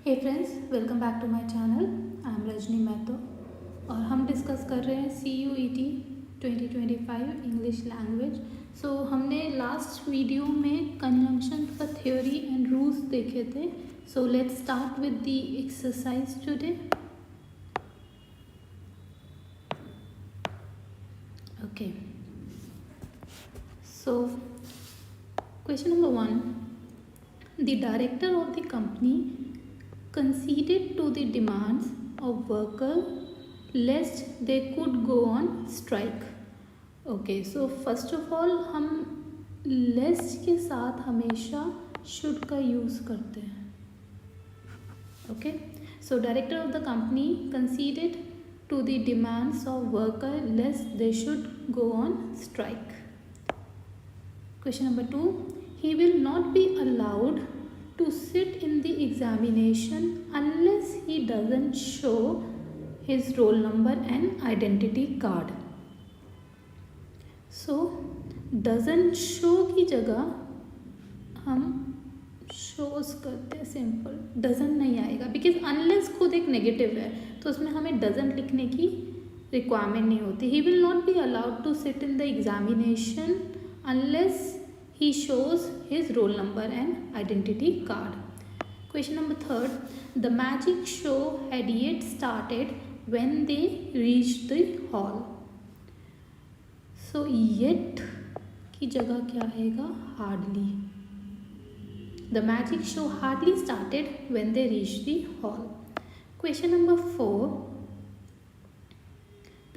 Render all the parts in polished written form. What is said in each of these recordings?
Hey friends, welcome back to my channel. I am Rajni Mahto और हम discuss कर रहे हैं CUET 2025 इंग्लिश लैंग्वेज। सो हमने लास्ट वीडियो में कंजंक्शन का थ्योरी एंड रूल्स देखे थे। So let's start with the exercise today. Okay, so question number 1, the director of the company conceded to the demands of worker lest they could go on strike. Okay, so first of all हम lest के साथ हमेशा should का use करते हैं. Okay, so director of the company conceded to the demands of worker lest they should go on strike. Question number 2, he will not be allowed to sit in the examination unless he doesn't show his roll number and identity card. So doesn't show की जगह हम shows करते हैं, simple doesn't नहीं आएगा because unless खुद एक negative है तो उसमें हमें doesn't लिखने की रिक्वायरमेंट नहीं होती. He will not be allowed to sit in the examination unless he shows his roll number and identity card. Question number 3, the magic show had yet started when they reached the hall. So yet की जगह क्या आएगा? hardly. The magic show hardly started when they reached the hall. Question number 4,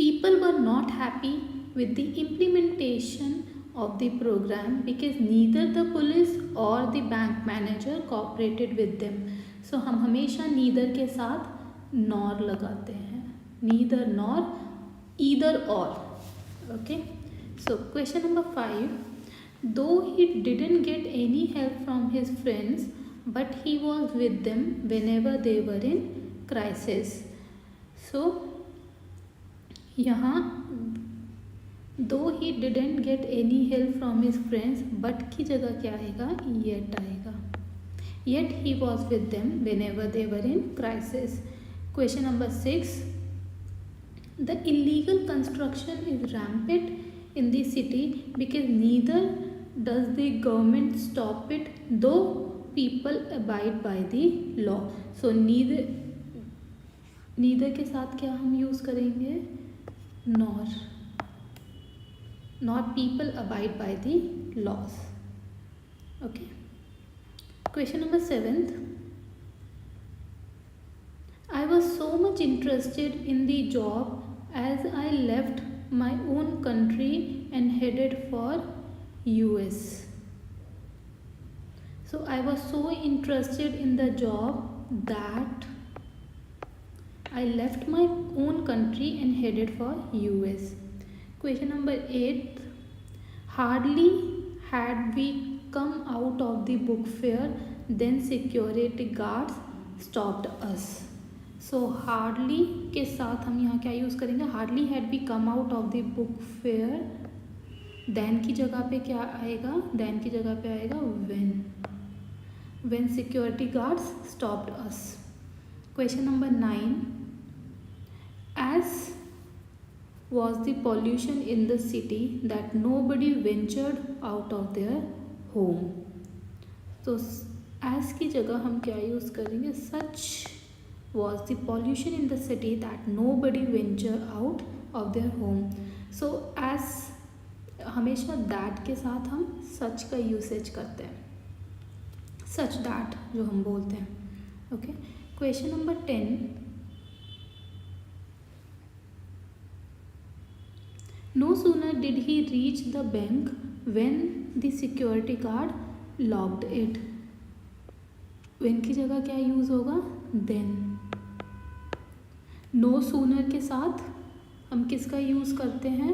people were not happy with the implementation of the program because neither the police or the bank manager cooperated with them. So हम हमेशा neither के साथ nor लगाते हैं. neither nor, either or. Okay, so question number 5, though he didn't get any help from his friends but he was with them whenever they were in crisis. So यहाँ though he didn't get any help from his friends but की जगह क्या आएगा? yet आएगा. yet he was with them whenever they were in crisis. Question number 6, the illegal construction is rampant in the city because neither does the government stop it though people abide by the law. So neither के साथ क्या हम use करेंगे? nor. Not people abide by the laws. Okay. Question number 7, I was so much interested in the job as I left my own country and headed for US. So I was so interested in the job that I left my own country and headed for US. Question number 8, hardly had we come out of the book fair then security guards stopped us. So hardly के साथ हम यहाँ क्या use करेंगे? hardly had we come out of the book fair, then की जगह पे क्या आएगा? then की जगह पे आएगा when security guards stopped us. Question number 9, as was the pollution in the city that nobody ventured out of their home. तो as की जगह हम क्या यूज़ करेंगे? such was the pollution in the city that nobody ventured out of their home. So as हमेशा that के साथ हम such का यूसेज करते हैं, such that जो हम बोलते हैं. Okay, question number 10, no sooner did he reach the bank when the security guard locked it. when की जगह क्या यूज़ होगा? then. no sooner के साथ हम किसका यूज़ करते हैं?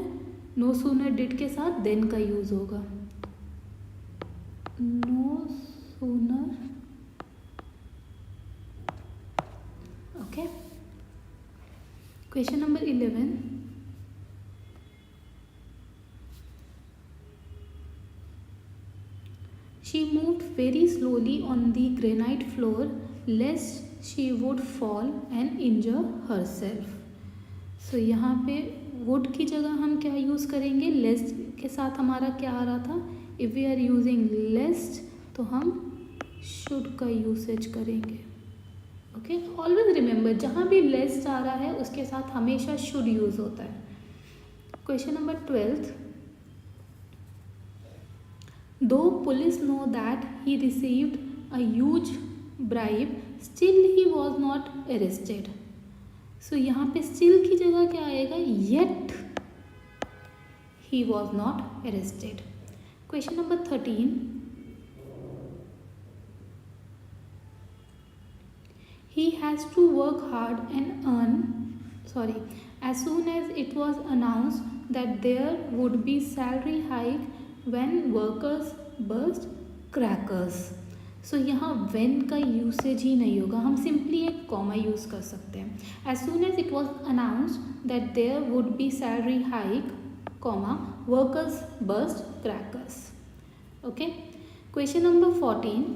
no sooner did के साथ then का यूज़ होगा. no sooner. okay, question number 11, she moved very slowly on the granite floor lest she would fall and injure herself. So यहाँ पे वुड की जगह हम क्या यूज़ करेंगे, लेस्ट के साथ हमारा क्या आ रहा था, इफ़ वी आर यूजिंग लेस्ट तो हम शुड का यूसेज करेंगे। ओके, ऑलवेज रिमेंबर जहाँ भी लेस्ट आ रहा है उसके साथ हमेशा शुड यूज़ होता है। Question number 12, though police know that he received a huge bribe still he was not arrested. So यहाँ पे स्टिल की जगह क्या आएगा, yet he was not arrested. Question number 13, he has to work hard and earn, as soon as it was announced that there would be salary hike when workers burst crackers। सो यहाँ when का usage ही नहीं होगा, हम simply एक comma use कर सकते हैं। as soon as it was announced that there would be salary hike, comma, workers burst crackers। okay, question number 14,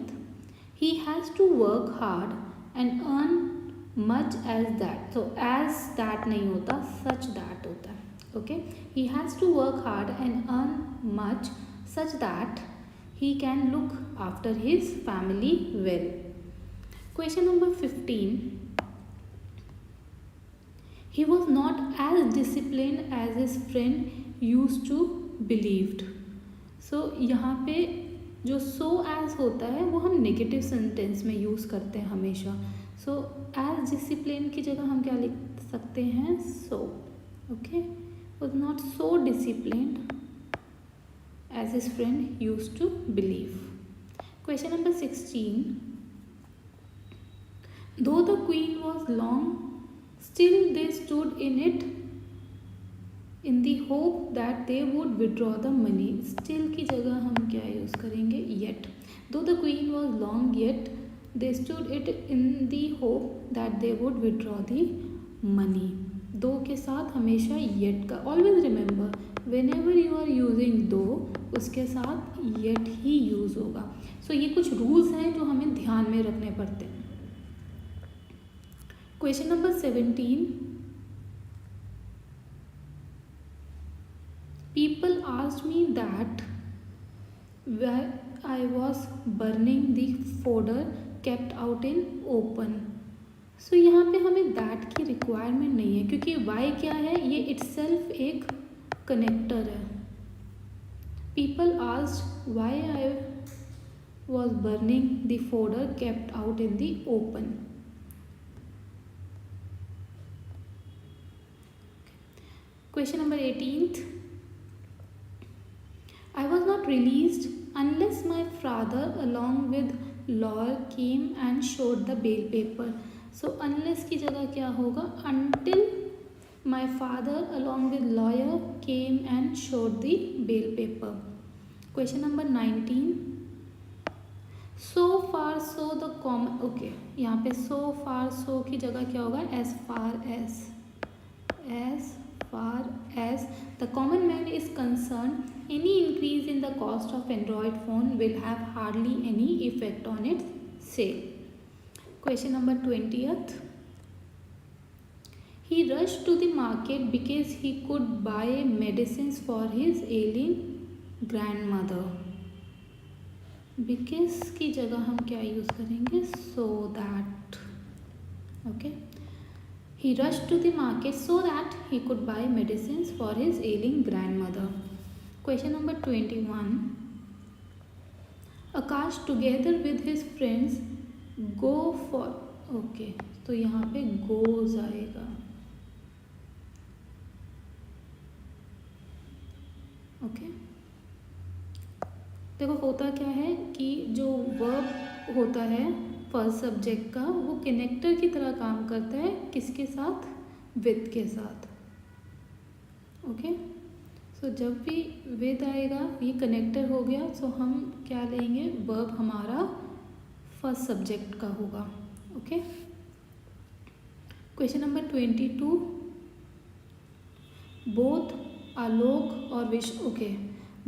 he has to work hard and earn much as that। so as that नहीं होता, such that होता है। okay, he has to work hard and earn much such that he can look after his family well। question number 15, he was not as disciplined as his friend used to believed। so यहाँ पे जो so as होता है वो हम negative sentence में use करते हैं हमेशा। सो as डिसिप्लिन की जगह हम क्या लिख सकते हैं, so। Okay, was not so disciplined as his friend used to believe। question number 16, though the queen was long still they stood in it in the hope that they would withdraw the money। still की जगह हम क्या use करेंगे, yet। though the queen was long yet they stood it in the hope that they would withdraw the money। दो के साथ हमेशा yet का, always remember whenever you are using दो उसके साथ yet ही यूज़ होगा। सो ये कुछ रूल्स हैं जो हमें ध्यान में रखने पड़ते हैं। Question number 17, people asked me that where I was burning the fodder kept out in open। सो यहाँ पे हमें that की रिक्वायरमेंट नहीं है क्योंकि why क्या है, ये itself एक कनेक्टर है। people asked why I was burning the fodder kept out in the open। question number 18th, I was not released unless my father along with lawyer came and showed the bail paper। so unless की जगह क्या होगा, until my father along with lawyer came and showed the bail paper। question number 19, so far so the common, okay, यहाँ पे so far so की जगह क्या होगा, as far as the common man is concerned, any increase in the cost of Android phone will have hardly any effect on its sale। question number 20th, he rushed to the market because he could buy medicines for his ailing grandmother। because की जगह हम क्या use करेंगे, so that। okay, he rushed to the market so that he could buy medicines for his ailing grandmother। question number 21, Akash together with his friends go for, okay, तो यहाँ पे goes आएगा। okay, देखो होता क्या है कि जो वर्ब होता है फर्स्ट सब्जेक्ट का वो कनेक्टर की तरह काम करता है, किसके साथ, विद के साथ। ओके, सो जब भी विद आएगा ये कनेक्टर हो गया, सो हम क्या लेंगे, वर्ब हमारा फर्स्ट सब्जेक्ट का होगा। ओके, क्वेश्चन नंबर 22, बोथ आलोक और ओके,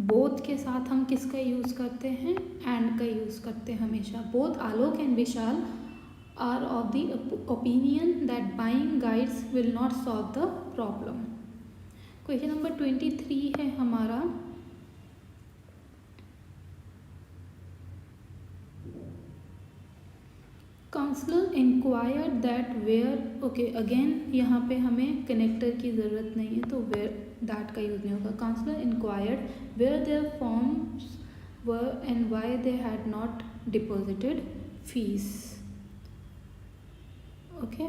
बोथ के साथ हम किसका यूज़ करते हैं, एंड का यूज़ करते हैं हमेशा। Both Alok and Vishal are of the opinion that buying guides will not solve the problem. Question number 23 है हमारा, counsellor inquired that where, okay again यहाँ पे हमें कनेक्टर की ज़रूरत नहीं है तो वेयर दैट का यूज़ नहीं होगा. Counsellor inquired where their forms were and why they had not deposited fees. Okay,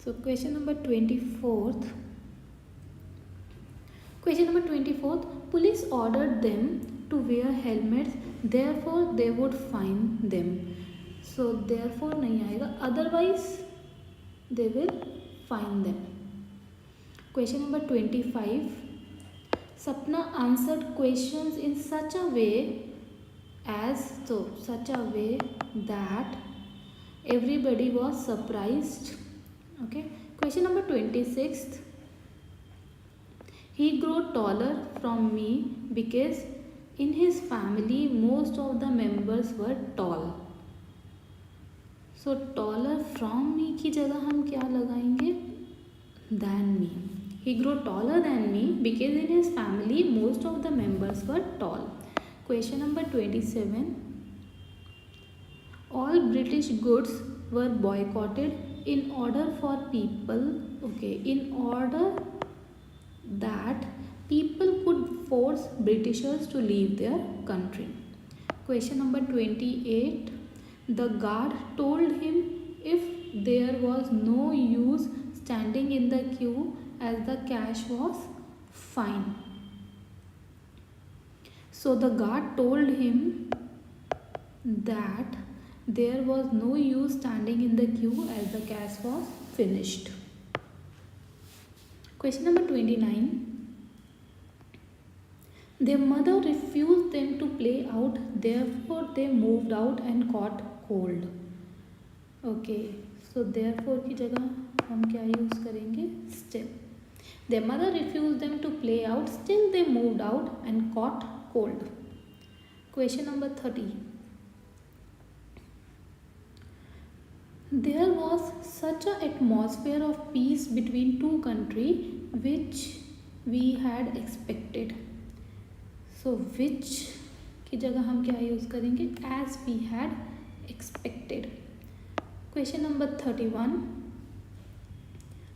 so question number 24th. Question number 24th. Police ordered them to wear helmets, therefore they would fine them. So therefore नहीं आएगा, otherwise they will fine them. Question number 25. Sapna answered questions in such a way as, so such a way that everybody was surprised. Okay, question number 26th. He grew taller from me because in his family most of the members were tall. So taller from me की जगह हम क्या लगाएंगे, than me. He grew taller than me because in his family most of the members were tall. Question number 27. All British goods were boycotted in order for people, okay, in order that people could force Britishers to leave their country. Question number 28. The guard told him if there was no use standing in the queue as the cash was fine. So the guard told him that there was no use standing in the queue as the cash was finished. Question number 29. Their mother refused them to play out, therefore they moved out and caught cold. Okay, so therefore की जगह हम क्या use करेंगे, still. Their mother refused them to play out, still they moved out and caught cold. Question number 30. There was such an atmosphere of peace between two countries which we had expected. So which की जगह हम क्या use करेंगे, as we had expected. Question number 31.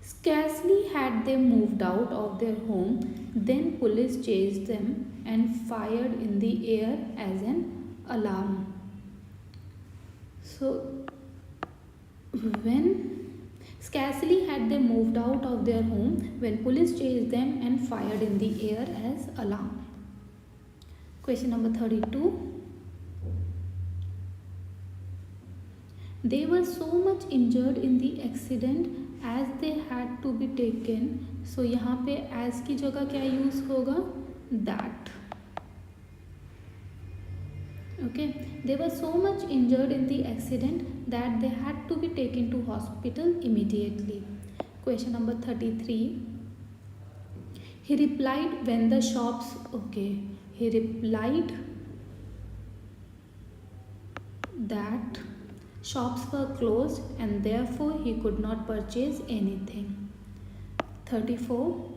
Scarcely had they moved out of their home, then police chased them and fired in the air as an alarm. So when scarcely had they moved out of their home when police chased them and fired in the air as alarm. Question number 32. They were so much injured in the accident as they had to be taken. So यहाँ पे as की जगह क्या use होगा, that. Okay, they were so much injured in the accident that they had to be taken to hospital immediately. Question number 33. He replied when the shops, okay, he replied that shops were closed and therefore he could not purchase anything. 34.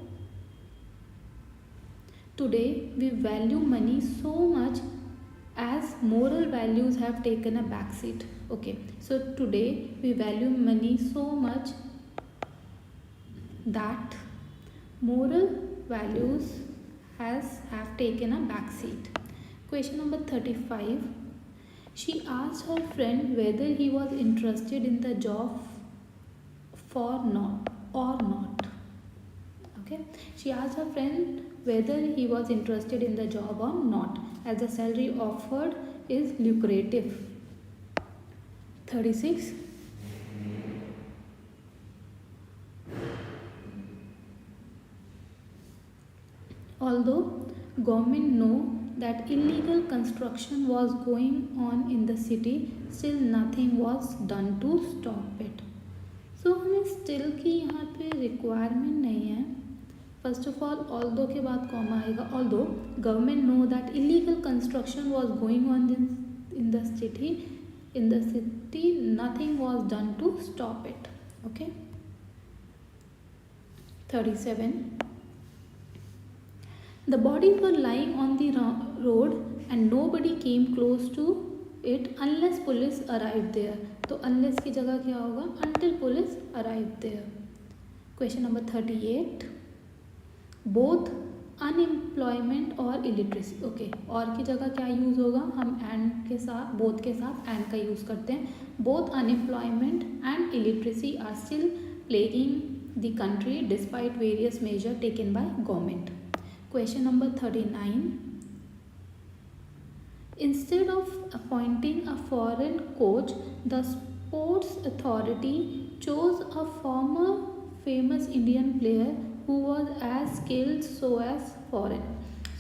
Today we value money so much as moral values have taken a backseat. Okay, so today we value money so much that moral values have taken a backseat. Question number 35. She asked her friend whether he was interested in the job or not. Okay, she asked her friend whether he was interested in the job or not, as the salary offered is lucrative. 36. Although government know that illegal construction was going on in the city, still nothing was done to stop it. So हमें still की यहाँ पे requirement नहीं है. First of all, although के बाद comma आएगा. Although government know that illegal construction was going on in the city, nothing was done to stop it. Okay. 37. The bodies were lying on the road and nobody came close to it unless police arrived there. तो unless की जगह क्या होगा? Until police arrived there. Question number 38. Both unemployment और illiteracy. Okay. और की जगह क्या यूज़ होगा? हम and के साथ, both के साथ and का यूज़ करते हैं. Both unemployment and illiteracy are still plaguing the country despite various measures taken by government. Question number 39. Instead of appointing a foreign coach, the sports authority chose a former famous Indian player who was as skilled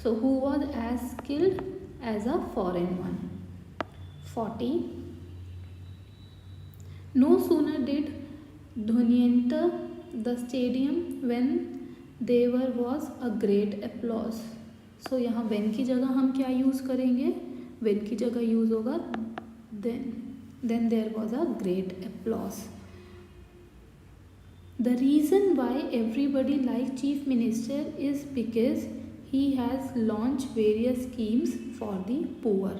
who was as skilled as a foreign one. 40. No sooner did Dhoni enter the stadium when there was a great applause. So यहाँ when की जगह हम क्या use करेंगे? When की जगह use होगा then there was a great applause. The reason why everybody likes Chief Minister is because he has launched various schemes for the poor.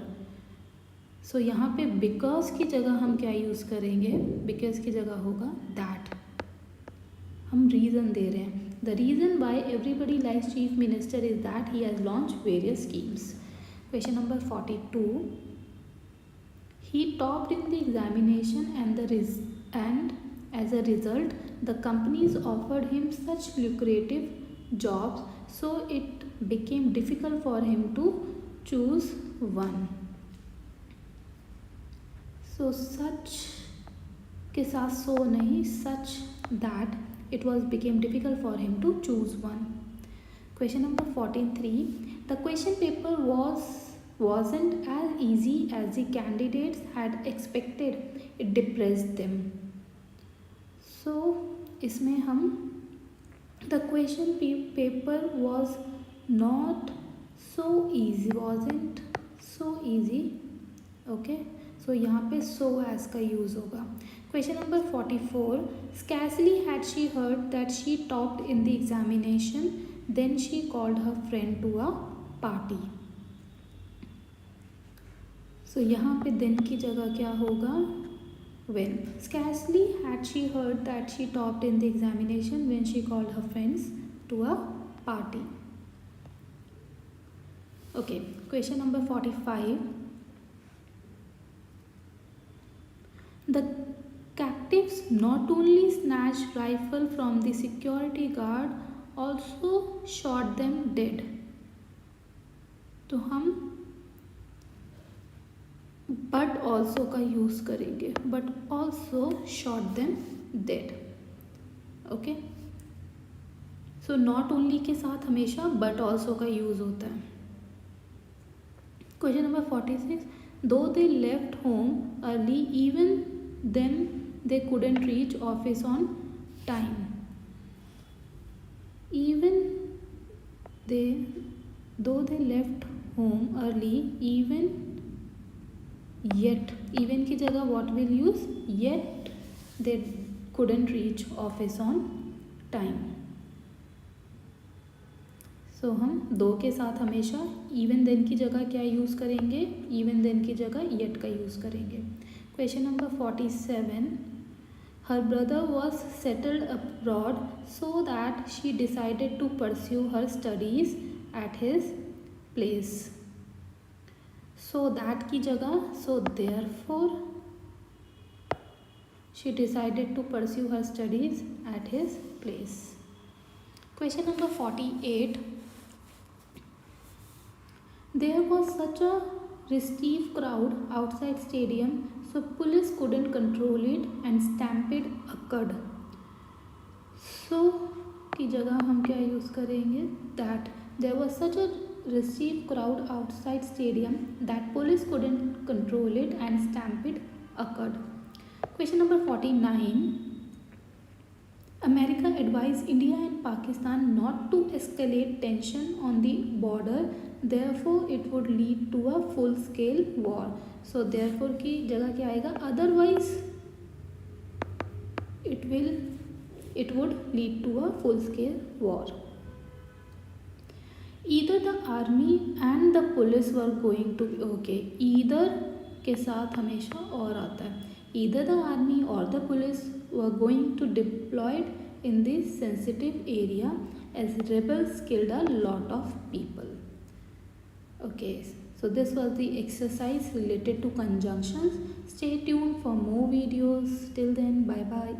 So यहाँ पे because की जगह हम क्या यूज़ करेंगे? Because की जगह होगा that. हम reason दे रहे हैं. The reason why everybody likes Chief Minister is that he has launched various schemes. Question number 42. He topped in the examination and as a result, the companies offered him such lucrative jobs, so it became difficult for him to choose one. So such के साथ so नहीं, such that it became difficult for him to choose one. Question number 43. The question paper wasn't as easy as the candidates had expected. It depressed them. So इसमें हम the question paper was not so easy, wasn't so easy. Okay. So यहाँ पे so as का use होगा. Question number 44. Scarcely had she heard that she topped in the examination, then she called her friend to a party. So यहाँ पे then की जगह क्या होगा? When. Scarcely had she heard that she topped in the examination when she called her friends to a party. Okay. Question number 45. The captives not only snatched rifle from the security guard, also shot them dead. तो हम but also का use करेंगे. But also shot them dead. Okay. So not only के साथ हमेशा but also का use होता है. Question number 46. Though they left home early, even then they couldn't reach office on time. Though they left home early, yet की जगह what will use? Yet they couldn't reach office on time. So हम दो के साथ हमेशा even then की जगह क्या यूज़ करेंगे? Even then की जगह yet का यूज़ करेंगे. Question number 47. Her brother was settled abroad, so that she decided to pursue her studies at his place. So that की जगह so therefore she decided to pursue her studies at his place. Question number 48. There was such a restive crowd outside stadium, so police couldn't control it and stampede occurred. So की जगह हम क्या use करेंगे? That there was such a restive crowd outside stadium that police couldn't control it and stampede occurred. Question number 49. America advised India and Pakistan not to escalate tension on the border, therefore it would lead to a full-scale war. So therefore की जगह क्या आएगा, otherwise it would lead to a full scale war. Either the army and the police were going to, okay, either के साथ हमेशा और आता है, either the army or the police were going to deployed in this sensitive area as rebels killed a lot of people. Okay, so this was the exercise related to conjunctions. Stay tuned for more videos. Till then, bye bye.